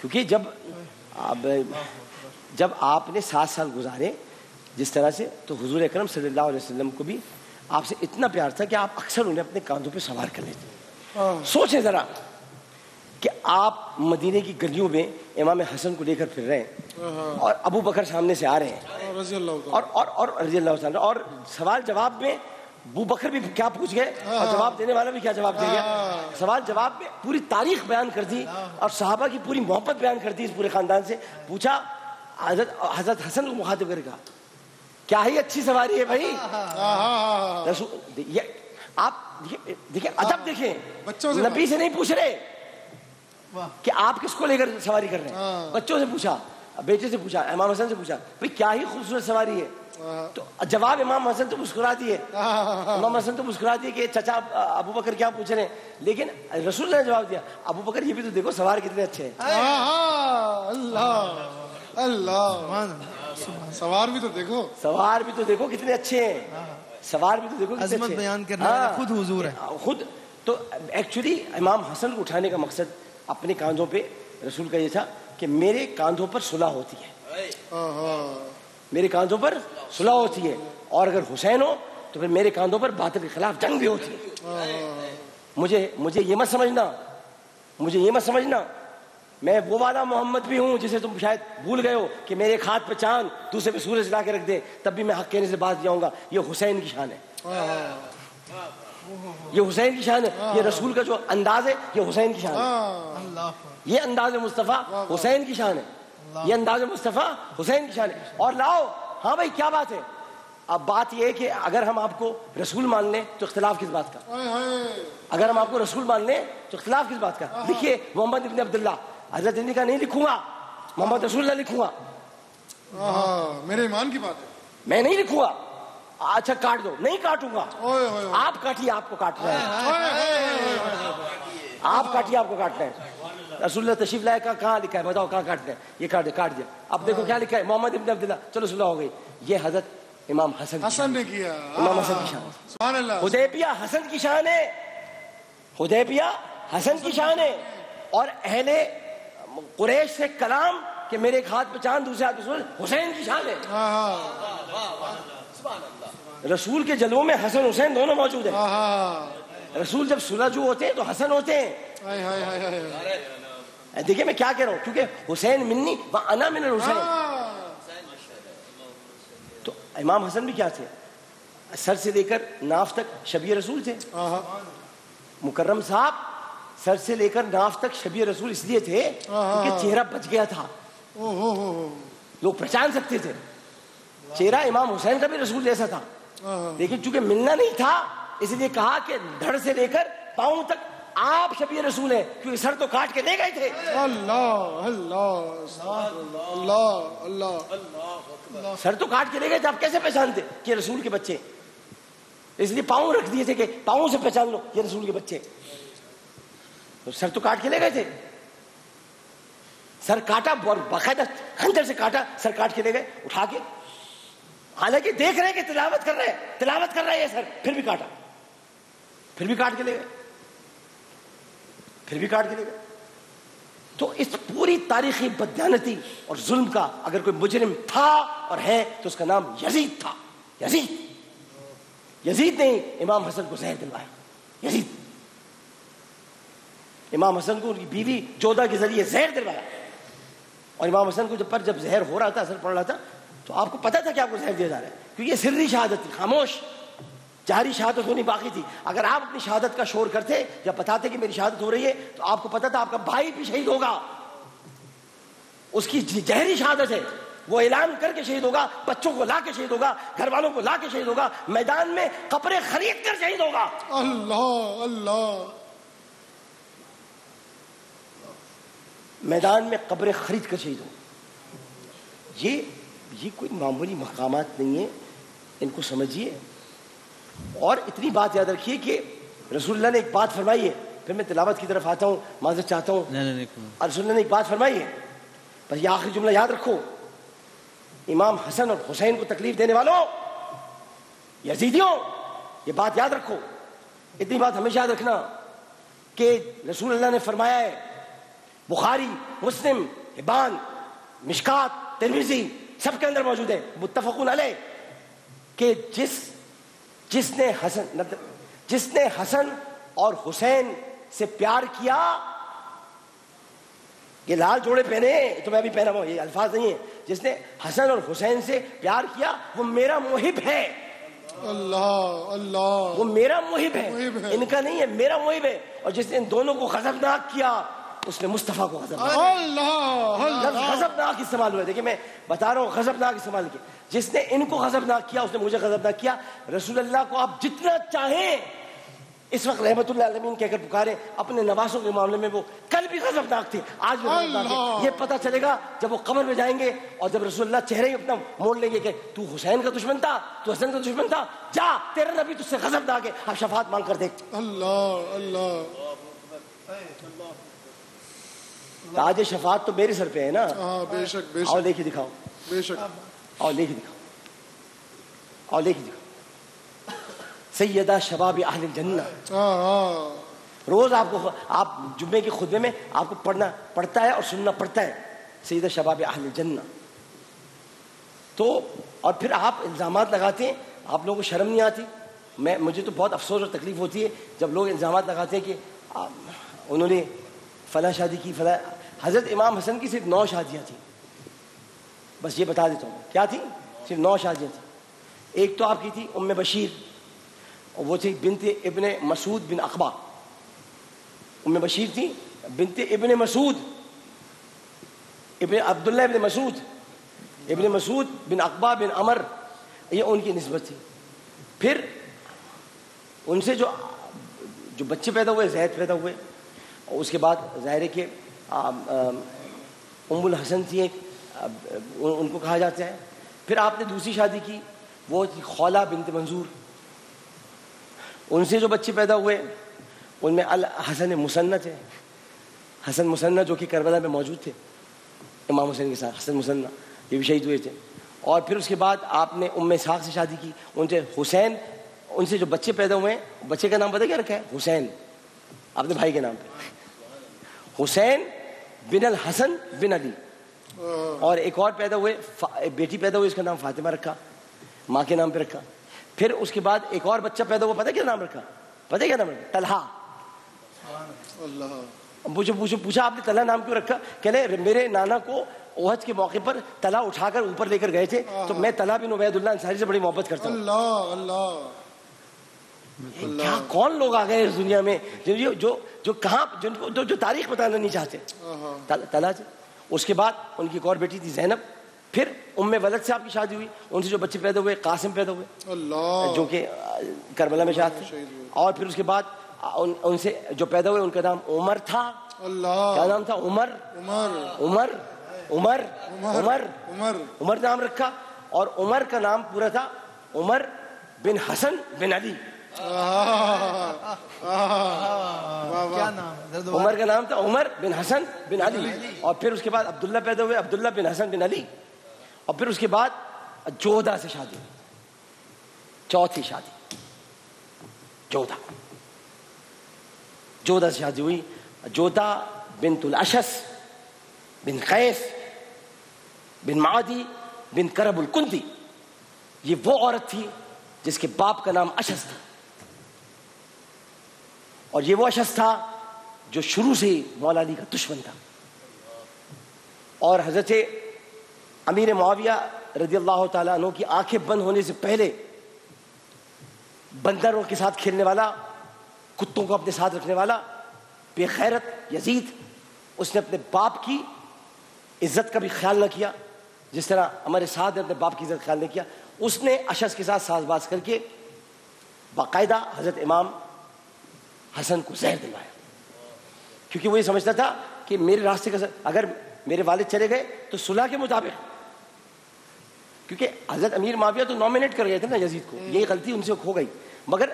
کیونکہ جب آپ نے 7 سال گزارے جس طرح سے، تو حضور اکرم صلی اللہ علیہ وسلم کو بھی آپ سے اتنا پیار تھا کہ آپ اکثر انہیں اپنے کاندھوں پہ سوار کر لیتے. سوچیں ذرا کہ آپ مدینے کی گلیوں میں امام حسن کو لے کر پھر رہے ہیں اور ابو بکر سامنے سے آ رہے ہیں رضی اللہ اور رضی اللہ عنہ، اور سوال جواب میں ابو بکر بھی کیا پوچھ گئے اور جواب دینے والا بھی کیا جواب دے گیا. سوال جواب میں پوری تاریخ بیان کر دی اور صحابہ کی پوری محبت بیان کر دی اس پورے خاندان سے. پوچھا حضرت حسن کو مخاطب کر کہا کیا ہی اچھی سواری ہے بھائی. آپ دیکھیں ادب دیکھیں، نبی سے نہیں پوچھ رہے کہ آپ کس کو لے کر سواری کر رہے ہیں، بچوں سے پوچھا، بیٹے سے پوچھا، امام حسن سے پوچھا بھئی کیا ہی خوبصورت سواری ہے. تو جواب امام حسن تو مسکرا دیے، امام حسن تو مسکرا دیے کہ چچا ابو بکر کیا پوچھ رہے ہیں، لیکن رسول اللہ نے جواب دیا ابو بکر یہ بھی تو دیکھو سوار کتنے اچھے ہیں. اللہ اللہ، سوار بھی تو دیکھو کتنے اچھے ہیں، سوار بھی تو دیکھو کتنے عظمت بیان کرنے والا خود حضور ہے خود. تو ایکچولی امام حسن کو اٹھانے کا مقصد اپنے کاندھوں پہ رسول کا یہ تھا کہ میرے کاندھوں پر صلح ہوتی ہے، میرے کاندھوں پر صلح ہوتی ہے، اور اگر حسین ہو تو پھر میرے کاندھوں پر باطل کے خلاف جنگ بھی ہوتی ہے. مجھے یہ مت سمجھنا میں وہ والا محمد بھی ہوں جسے تم شاید بھول گئے ہو کہ میرے ایک ہاتھ پہ چاند دوسرے پہ سورج لا کے رکھ دے تب بھی میں حق کہنے سے باز جاؤں گا. یہ حسین کی شان ہے، یہ حسین کی شان ہے. یہ رسول کا جو انداز ہے یہ حسین کی شان ہے، یہ انداز مصطفیٰ حسین کی شان ہے، یہ انداز مصطفیٰ حسین کی شان ہے. اور لاؤ ہاں بھائی کیا بات ہے. اب بات یہ ہے کہ اگر ہم آپ کو رسول مان لیں تو اختلاف کس بات کا، اگر ہم آپ کو رسول مان لیں تو اختلاف کس بات کا. دیکھیے محمد ابن عبداللہ حضرت علی کا نہیں لکھوں گا، محمد رسول اللہ لکھوں گا. میرے ایمان کی بات ہے، میں نہیں لکھوں گا. اچھا کاٹ دو، نہیں کاٹوں گا، آپ کاٹیے، آپ کو کاٹنا ہے، آپ کاٹیے، آپ کو کاٹنا ہے. رسول اللہ تشریف لائے کہاں لکھا ہے بتاؤ، کہاں کاٹنا ہے؟ یہ کاٹ دیا. اب دیکھو کیا لکھا ہے، محمد ابن عبداللہ. چلو صلح ہو گئی. یہ حضرت امام حسن نے کیا، امام حسن کی شان. سبحان اللہ. حدیبیہ حسن کی شان ہے، حدیبیہ حسن کی شان ہے. اور اہل قریش سے کلام کہ میرے ایک ہاتھ پہ چاند دوسرے ہاتھ پہ سورج، حسین کی شان ہے. رسول کے جلووں میں حسن حسین دونوں موجود ہیں. رسول جب سلجو ہوتے ہیں تو حسن ہوتے ہیں. دیکھیں میں کیا کہہ رہا ہوں، کیونکہ حسین منی وانا من الحسین. تو امام حسن بھی کیا تھے، سر سے لے کر ناف تک شبیہ رسول تھے. مکرم صاحب سر سے لے کر ناف تک شبیہ رسول اس لیے تھے کیونکہ چہرہ بچ گیا تھا، لوگ پہچان سکتے تھے. چہرہ امام حسین کا بھی رسول جیسا تھا، لیکن چونکہ ملنا نہیں تھا اس لیے کہا کہ دھڑ سے لے کر پاؤں تک آپ شفیع رسول ہیں، کیونکہ سر تو کاٹ کے لے گئے تھے. اللہ اللہ اللہ اللہ، سر تو کاٹ کے لے گئے تھے، آپ کیسے پہچانتے کہ رسول کے بچے؟ اس لیے پاؤں رکھ دیے تھے کہ پاؤں سے پہچان لو یہ رسول کے بچے. تو سر تو کاٹ کے لے گئے تھے، سر کاٹا اور باقاعدہ خنجر سے کاٹا، سر کاٹ کے لے گئے اٹھا کے. حالانکہ دیکھ رہے ہیں کہ تلاوت کر رہا ہے یہ سر، پھر بھی کاٹا، پھر بھی کاٹ کے لے گئے، پھر بھی کاٹ کے لے گئے. تو اس پوری تاریخی بددیانتی اور ظلم کا اگر کوئی مجرم تھا اور ہے تو اس کا نام یزید تھا. یزید نے امام حسن کو زہر دلوایا. یزید امام حسن کو ان کی بیوی جودہ کے ذریعے زہر دلوایا. اور امام حسن کو جب زہر ہو رہا تھا، اثر پڑ رہا تھا، تو آپ کو پتا تھا کہ آپ کو زہر دیا جا رہا ہے، کیونکہ یہ سری شہادت تھی، خاموش جہری شہادت ہونی باقی تھی. اگر آپ اپنی شہادت کا شور کرتے یا بتاتے کہ میری شہادت ہو رہی ہے، تو آپ کو پتا تھا آپ کا بھائی بھی شہید ہوگا. اس کی جہری شہادت ہے، وہ اعلان کر کے شہید ہوگا، بچوں کو لا کے شہید ہوگا، گھر والوں کو لا کے شہید ہوگا، میدان میں قبریں خرید کر شہید ہوگا. اللہ اللہ، میدان میں قبریں خرید کر شہید ہوگا. یہ کوئی معمولی مقامات نہیں ہے، ان کو سمجھیے. اور اتنی بات یاد رکھیے کہ رسول اللہ نے ایک بات فرمائی ہے، پھر میں تلاوت کی طرف آتا ہوں، معذرت چاہتا ہوں. رسول اللہ نے ایک بات فرمائی ہے، بس یہ آخری جملہ یاد رکھو. امام حسن اور حسین کو تکلیف دینے والوں، یزیدیوں، یہ بات یاد رکھو. اتنی بات ہمیشہ یاد رکھنا کہ رسول اللہ نے فرمایا ہے، بخاری، مسلم، حبان، مشکات، ترمذی سب کے اندر موجود ہے، متفقون علیہ، کہ جس نے حسن اور حسین سے پیار کیا، یہ لال جوڑے پہنے تو میں بھی پہنا ہوں، یہ الفاظ نہیں ہے، جس نے حسن اور حسین سے پیار کیا وہ میرا محب ہے. اللہ اللہ، وہ میرا محب ہے، ان کا نہیں ہے، میرا محب ہے. اور جس نے ان دونوں کو غضبناک کیا اس نے مصطفیٰ کو غضبناک. اللہ، غضبناک استعمال ہوئے، دیکھیں میں بتا رہا ہوں، غضبناک استعمال کیا. جس نے ان کو غضبناک کیا اس نے مجھے غضبناک کیا. رسول اللہ کو آپ جتنا چاہیں اس وقت رحمت اللہ عالمین کہہ کر پکارے. اپنے نواسوں کے معاملے میں وہ کل بھی غضبناک تھے، آج بھی غضبناک تھے. یہ پتہ چلے گا جب وہ قبر میں جائیں گے اور جب رسول اللہ چہرے اپنا موڑ لیں گے کہ تو حسین کا دشمن تھا، تو حسن کا دشمن تھا، جا تیرا نبی تجھ سے غضبناک ہے، اب شفاعت مانگ کر دیکھ. اللہ اللہ، تاج شفاعت تو میرے سر پہ ہے نا. بے شک بے اور شک لے کے دکھاؤ، بے شک. اور لے کے دکھاؤ، اور لے کے دکھاؤ. سیدہ شباب اہل الجنہ. روز آپ جمعے کے خطبے میں آپ کو پڑھنا پڑتا ہے اور سننا پڑتا ہے، سیدہ شباب اہل الجنہ. تو اور پھر آپ الزامات لگاتے ہیں، آپ لوگوں کو شرم نہیں آتی؟ مجھے تو بہت افسوس اور تکلیف ہوتی ہے جب لوگ الزامات لگاتے ہیں کہ انہوں نے فلاں شادی کی، فلاں. حضرت امام حسن کی صرف 9 شادیاں تھیں، بس یہ بتا دیتا ہوں کیا تھی، صرف 9 شادیاں تھیں. ایک تو آپ کی تھی ام بشیر، اور وہ تھی بنت ابن مسعود بن عقبہ. ام بشیر تھی بنت ابن مسعود، ابن عبداللہ ابن مسعود بن عقبہ بن عمر، یہ ان کی نسبت تھی. پھر ان سے جو بچے پیدا ہوئے، زید پیدا ہوئے، اور اس کے بعد ظاہر ہے کہ ام الحسن تھی ایک، ان کو کہا جاتا ہے. پھر آپ نے دوسری شادی کی، وہ تھی خولہ بنت منظور. ان سے جو بچے پیدا ہوئے ان میں الحسن مسنت ہے، حسن مسنت جو کہ کربلا میں موجود تھے امام حسین کے ساتھ. حسن مسنت یہ بھی شہید ہوئے تھے. اور پھر اس کے بعد آپ نے ام اسحاق سے شادی کی، ان سے حسین، ان سے جو بچے پیدا ہوئے ہیں، بچے کا نام پتہ کیا رکھا ہے؟ حسین، اپنے بھائی کے نام پہ، حسین بن الحسن بن علی. اور ایک اور پیدا ہوئے، بیٹی پیدا ہوئی، اس کا نام فاطمہ رکھا، ماں کے نام پہ رکھا. پھر اس کے بعد ایک اور بچہ پیدا ہوا، پتہ کیا نام رکھا؟ پتہ کیا نام رکھا؟ طلحہ. پوچھا آپ نے طلحہ نام کیوں رکھا؟ کہنے میرے نانا کو احد کے موقع پر طلحہ اٹھا کر اوپر لے کر گئے تھے، تو میں طلحہ بن عبید اللہ انصاری سے بڑی محبت کرتا ہوں. اللہ اللہ، کیا کون لوگ آ گئے اس دنیا میں جو کہاں، جن کو جو تاریخ بتانا نہیں چاہتے. طلحہ سے. اس کے بعد ان کی ایک اور بیٹی تھی زینب. پھر ام ولد سے آپ کی شادی ہوئی، ان سے جو بچے پیدا ہوئے قاسم پیدا ہوئے، اللہ، جو کہ کربلا میں شہید تھے. اور پھر اس کے بعد ان سے جو پیدا ہوئے ان کا نام عمر تھا. اللہ. کیا نام تھا؟ عمر. عمر. عمر عمر عمر عمر. عمر نام رکھا. اور عمر کا نام پورا تھا عمر بن حسن بن علی. کیا نام؟ عمر کا نام تھا عمر بن حسن بن علی. اور پھر اس کے بعد عبداللہ پیدا ہوئے, عبداللہ بن حسن بن علی. اور پھر اس کے بعد جودہ سے شادی ہوئی, چوتھی شادی. جودہ سے شادی ہوئی. جودہ بنت الاشس بن قیس بن معدی بن کرب الکنتی. یہ وہ عورت تھی جس کے باپ کا نام اشس تھا, اور یہ وہ اشس تھا جو شروع سے ہی مولا علی کا دشمن تھا. اور حضرت امیر معاویہ رضی اللہ تعالیٰ عنہ کی آنکھیں بند ہونے سے پہلے بندروں کے ساتھ کھیلنے والا, کتوں کو اپنے ساتھ رکھنے والا بے غیرت یزید, اس نے اپنے باپ کی عزت کا بھی خیال نہ کیا جس طرح ہمارے ساتھ نے اپنے باپ کی عزت خیال نہیں کیا. اس نے اشس کے ساتھ ساز باز کر کے باقاعدہ حضرت امام حسن کو زہر دلوایا, کیونکہ وہ یہ سمجھتا تھا کہ میرے راستے کا اگر میرے والد چلے گئے تو صلح کے مطابق, کیونکہ حضرت امیر معاویہ تو نامینیٹ کر گئے تھے نا یزید کو, یہی غلطی ان سے کھو گئی. مگر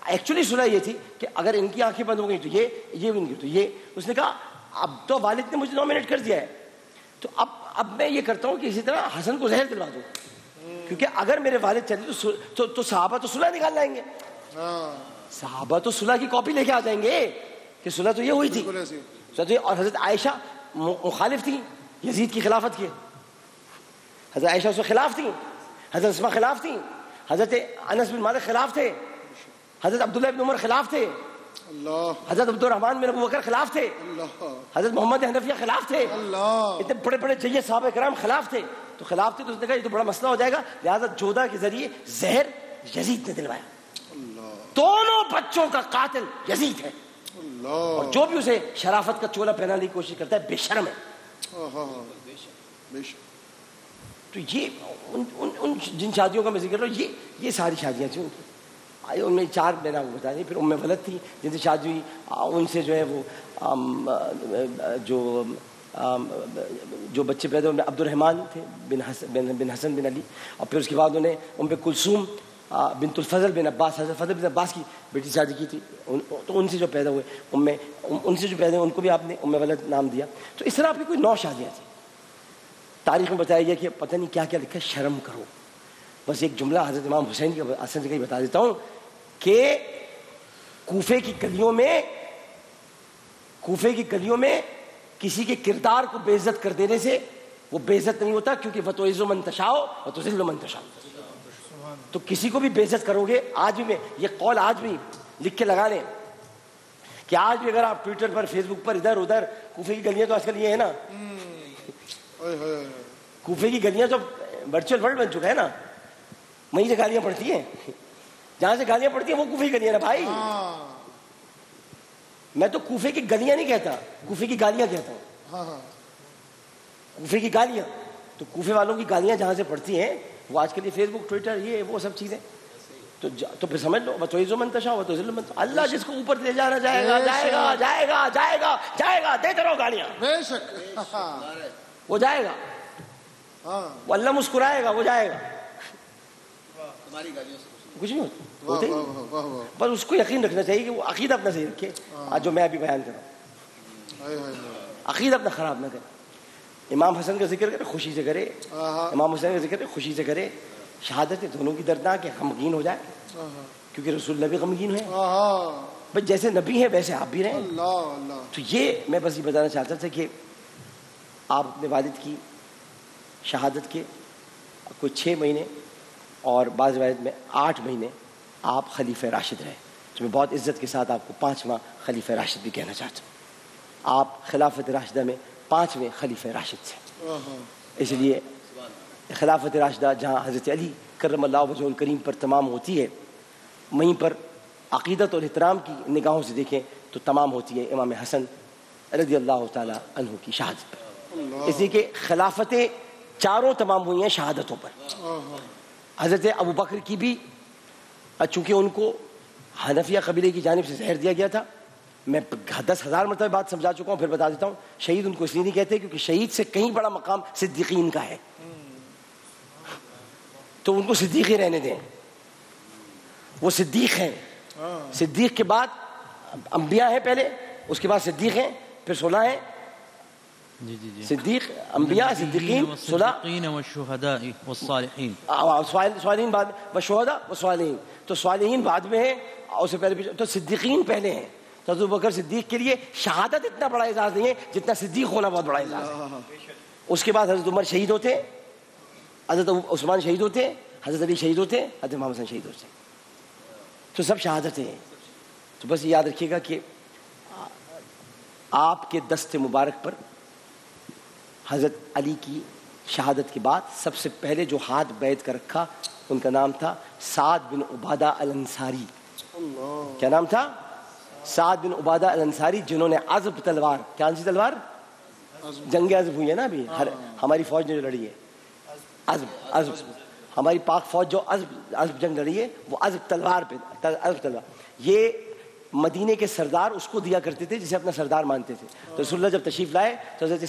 ایکچولی صلح یہ تھی کہ اگر ان کی آنکھیں بند ہو گئی تو یہ ان کی تو یہ. اس نے کہا اب تو والد نے مجھے نامینیٹ کر دیا ہے, تو اب میں یہ کرتا ہوں کہ اسی طرح حسن کو زہر دلوا دوں, کیونکہ اگر میرے والد چلے تو صحابہ تو صلح نکال لائیں گے. صحابہ تو صلح کی کاپی لے کے آ جائیں گے کہ صلح تو یہ ہوئی تھی. اور حضرت عائشہ مخالف تھی یزید کی خلافت کے, حضرت عائشہ اس کے خلاف تھیں, حضرت اسماء خلاف تھیں, حضرت انس بن مالک خلاف تھے, حضرت عبداللہ بن عمر خلاف تھے, حضرت عبد الرحمن بن ابو بکر خلاف تھے, حضرت محمد حنفیہ خلاف تھے, اتنے بڑے بڑے جیے صحابہ کرام خلاف تھے. تو خلاف تھے تو اس نے کہا یہ تو بڑا مسئلہ ہو جائے گا, لہٰذا جودہ کے ذریعے زہر یزید نے دلوایا. دونوں بچوں کا قاتل یزید ہے, اور جو بھی اسے شرافت کا چولا پہنانے کی کوشش کرتا ہے بے شرم ہے. تو یہ ان جن شادیوں کا میں ذکر کر رہا ہوں, یہ ساری شادیاں تھیں ان کی. ان میں 4 میں نے آپ کو بتا دیں. پھر ام ولد تھی جن سے شادی ہوئی, ان سے جو ہے وہ جو بچے پیدا ہوئے عبد الرحمن تھے بن حسن بن علی. اور پھر اس کے بعد انہیں ام کلثوم بنت الفضل بن عباس, حضرت فضل بن عباس کی بیٹی شادی کی تھی. تو ان سے جو پیدا ہوئے ان سے جو پیدا ہوئے ان کو بھی آپ نے ام ولد نام دیا. تو اس طرح آپ کی کوئی 9 شادیاں تھیں. تاریخ میں بتایا گیا کہ پتہ نہیں کیا کیا لکھا ہے, شرم کرو. بس ایک جملہ حضرت امام حسین کی حسن سے کہیں بتا دیتا ہوں کہ کوفے کی گلیوں میں کسی کے کردار کو بے عزت کر دینے سے وہ بے عزت نہیں ہوتا, کیونکہ وَتُعِزُّ مَن تَشَاءُ وَتُذِلُّ مَن تَشَاءُ. تو کسی کو بھی بے عزت کرو گے, آج بھی میں یہ قول آج بھی لکھ کے لگا لیں کہ آج بھی اگر آپ ٹویٹر پر فیس بک پر ادھر ادھر کوفے کی گلیاں تو آج کل یہ ہے نا, کوفے کی گلیاں جو ورچوئل ورلڈ بن چکا ہے نا, وہیں سے گالیاں پڑتی ہیں, جہاں سے گالیاں پڑتی ہیں وہ کوفے کی گلیاں نا بھائی. میں تو کوفے کی گلیاں نہیں کہتا, کوفے کی گالیاں کہتا ہوں. کوفے کی گالیاں, تو کوفے والوں کی گالیاں جہاں سے پڑتی ہیں وہ آج کل یہ فیس بک ٹویٹر یہ وہ سب چیزیں. تو پھر سمجھ لو وَتُعِزُّ مَن تَشَاءُ وَتُذِلُّ مَن تَشَاءُ. اللہ جس کو اوپر لے جانا جائے گا جائے گا جائے گا جائے گا جائے گا, دیتے رہو گالیاں, بے شک وہ جائے گا. وہ اللہ مسکرائے گا, وہ جائے گا. کچھ نہیں ہوتا بس اس کو یقین رکھنا چاہیے کہ وہ عقیدہ اپنا صحیح رکھے. آج جو میں ابھی بیان کر رہا ہوں, عقیدہ اپنا خراب نہ کرے. امام حسن کا ذکر کرے خوشی سے کرے, امام حسین کا ذکر کرے خوشی سے کرے. شہادت دونوں کی دردناک ہے, غمگین ہو جائے کیونکہ رسول اللہ بھی غمگین ہے. بس جیسے نبی ہیں ویسے آپ بھی رہیں. تو یہ میں بس یہ بتانا چاہتا تھا کہ آپ اپنے والد کی شہادت کے کوئی 6 مہینے اور بعض روایت میں 8 مہینے آپ خلیفہ راشد رہے. تو میں بہت عزت کے ساتھ آپ کو 5واں خلیفہ راشد بھی کہنا چاہتا ہوں. آپ خلافت راشدہ میں 5ویں خلیفہ راشد تھے. اس لیے خلافت راشدہ جہاں حضرت علی کرم اللہ وجہہ الکریم پر تمام ہوتی ہے, وہیں پر عقیدت اور احترام کی نگاہوں سے دیکھیں تو تمام ہوتی ہے امام حسن رضی اللہ تعالی عنہ کی شہادت پر. اس لیے کہ خلافتیں چاروں تمام ہوئی ہیں شہادتوں پر. حضرت ابو بکر کی بھی چونکہ ان کو حنفیہ قبیلے کی جانب سے زہر دیا گیا تھا. میں 10,000 مرتبہ بات سمجھا چکا ہوں, پھر بتا دیتا ہوں. شہید ان کو اس لیے نہیں کہتے کیونکہ شہید سے کہیں بڑا مقام صدیقین کا ہے, تو ان کو صدیقی رہنے دیں. وہ صدیق ہیں. صدیق کے بعد انبیاء ہیں پہلے, اس کے بعد صدیق ہیں, پھر 16 ہیں. صدیق, انبیاء, صدیقین, 16 والشہداء والصالحین. صالحین بعد, والشہداء والصالحین. تو صالحین بعد میں ہیں, اس سے پہلے تو صدیقین پہلے ہیں. تو حضرت ابوبکر صدیق کے لیے شہادت اتنا بڑا اعزاز نہیں ہے جتنا صدیق ہونا بہت بڑا اعزاز ہے. اس کے بعد حضرت عمر شہید ہوتے, حضرت عثمان شہید ہوتے, حضرت علی شہید ہوتے, حضرت محمد حسن شہید ہوتے. تو سب شہادتیں ہیں. تو بس یاد رکھیے گا کہ آپ کے دست مبارک پر حضرت علی کی شہادت کے بعد سب سے پہلے جو ہاتھ بیعت کر رکھا ان کا نام تھا سعد بن عبادہ الانصاری. کیا نام تھا؟ سعد بن عبادہ الانصاری, جنہوں نے عزب تلوار, کیا سی تلوار, جنگ عزب ہوئی ہے نا ابھی ہماری فوج نے جو لڑی ہے, عزب, ہماری پاک فوج جو عزب جنگ لڑی ہے وہ عزب تلوار پہ, عزب تلوار. یہ مدینے کے سردار اس کو دیا کرتے تھے جسے اپنا سردار مانتے تھے. تو رسول اللہ جب تشریف لائے تو حضرت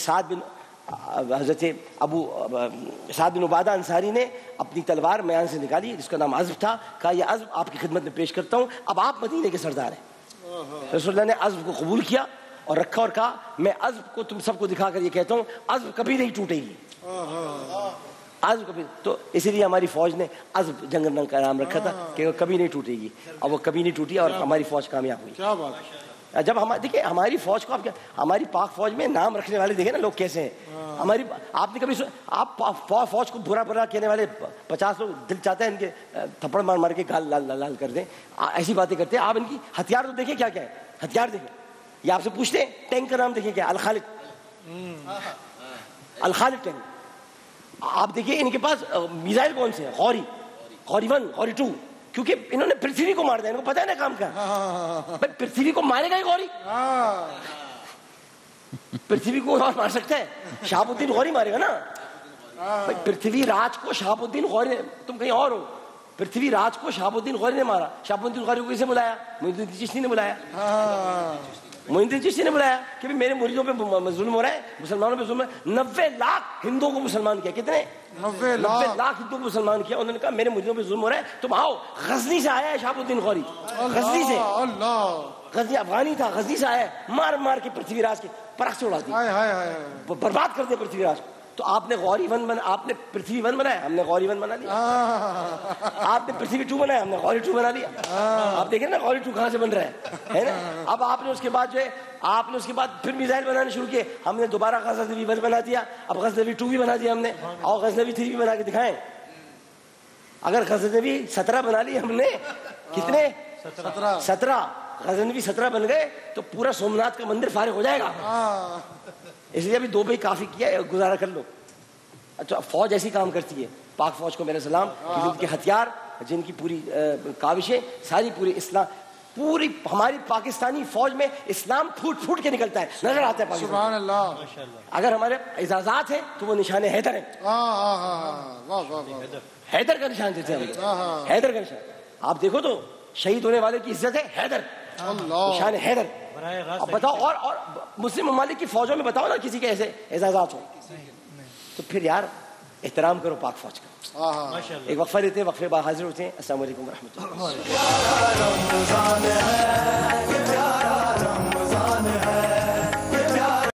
سعد بن عبادہ انصاری نے اپنی تلوار میان سے نکالی جس کا نام عزب تھا. کہا یہ عزب آپ کی خدمت میں پیش کرتا ہوں, اب آپ مدینے کے سردار ہیں. رسول اللہ نے عزب کو قبول کیا اور رکھا اور کہا میں عزب کو تم سب کو دکھا کر یہ کہتا ہوں عزب کبھی نہیں ٹوٹے گی. عزب کبھی, تو اسی لیے ہماری فوج نے عزب جنگ کا نام رکھا تھا کہ وہ کبھی نہیں ٹوٹے گی, اور وہ کبھی نہیں ٹوٹی اور ہماری فوج کامیاب ہوئی. کیا بات ہے. جب دیکھیں ہماری فوج کو, آپ کیا ہماری پاک فوج میں نام رکھنے والے دیکھیں نا لوگ کیسے ہیں. ہماری آپ نے کبھی آپ فوج کو برا کہنے والے 50 لوگ دل چاہتا ہے ان کے تھپڑ مار مار کے گال لال کر دیں, ایسی باتیں کرتے ہیں. آپ ان کی ہتھیار تو دیکھیں کیا کیا ہے, ہتھیار دیکھیں. یہ آپ سے پوچھتے ہیں ٹینک کا نام دیکھیں کیا, الخالد ٹینک. آپ دیکھیے ان کے پاس میزائل کون سے ہیں, غوری 1, غوری 2, کیونکہ انہوں نے پرتھوی کو مار دیا, ان کو پتا ہے نا کام کا. بھائی پرتھوی کو مارے گا ہی غوری, پرتھوی کو مار سکتا ہے, شہاب الدین غوری مارے گا نا. بھائی پرتھوی راج کو شہاب الدین غوری, تم کہیں اور ہو, پرتھوی راج کو شہاب الدین غوری نے مارا. شہاب الدین غوری کو کسے بلایا؟ معین الدین چشتی نے بلایا. معین الدین چشتی نے بلایا کہ میرے مریدوں پہ ظلم ہو رہا ہے, مسلمانوں پہ ظلم ہے. 90 لاکھ ہندوؤں کو مسلمان کیا. کتنے؟ 90 لاکھ ہندوؤں کو مسلمان کیا. انہوں نے کہا میرے مریدوں پہ ظلم ہو رہا ہے, تم آؤ. غزنی سے آیا ہے شہاب الدین غوری, غزنی سے, غزنی افغانی تھا, غزنی سے آیا ہے, مار کے پرتھوی راج کے پرخ سے اڑا دی, برباد کر دیا پرتھوی راج کو. تو آپ نے غوری 1 بنا, آپ نے پرتھوی 1 بنایا, ہم نے غوری 1 بنا لیا. آپ نے پرتھوی 2 بنایا, ہم نے غوری 2 بنا لیا. آپ دیکھیں نا غوری 2 کہاں سے بن رہا ہے نا. اب آپ نے اس کے بعد جو ہے آپ نے اس کے بعد پھر میزائل بنانے شروع کیے. ہم نے دوبارہ غزنوی 1 بنا دیا, اب غزنوی 2 بھی بنا دیا ہم نے, اور غزنوی 3 بھی بنا کے دکھائیں. اگر غزنوی 17 بنا لی ہم نے, کتنے؟ 17 غزنوی 17 بن گئے تو پورا سومناتھ کا مندر فارغ ہو جائے گا. اس لیے ابھی 2 پہ کافی کیا ہے, گزارا کر لو. اچھا فوج ایسی کام کرتی ہے, پاک فوج کو میرے سلام. جن کے ہتھیار, جن کی پوری کاوشیں, ساری پوری اسلام, پوری ہماری پاکستانی فوج میں اسلام پھوٹ کے نکلتا ہے, نظر آتا ہے پاکستان. سبحان اللہ. اگر ہمارے اعزازات ہیں تو وہ نشان حیدر ہیں. حیدر کا نشان دیتے ہیں ہم, حیدر کا نشان. آپ دیکھو تو شہید ہونے والے کی عزت ہے حیدر, نشان حیدر. اب بتاؤ اور مسلم ممالک کی فوجوں میں بتاؤ نا کسی کے ایسے اعزازات ہو, تو پھر یار احترام کرو پاک فوج کا. ایک وقفہ لیتے ہیں, وقفے بعد حاضر ہوتے ہیں. السلام علیکم ورحمۃ اللہ.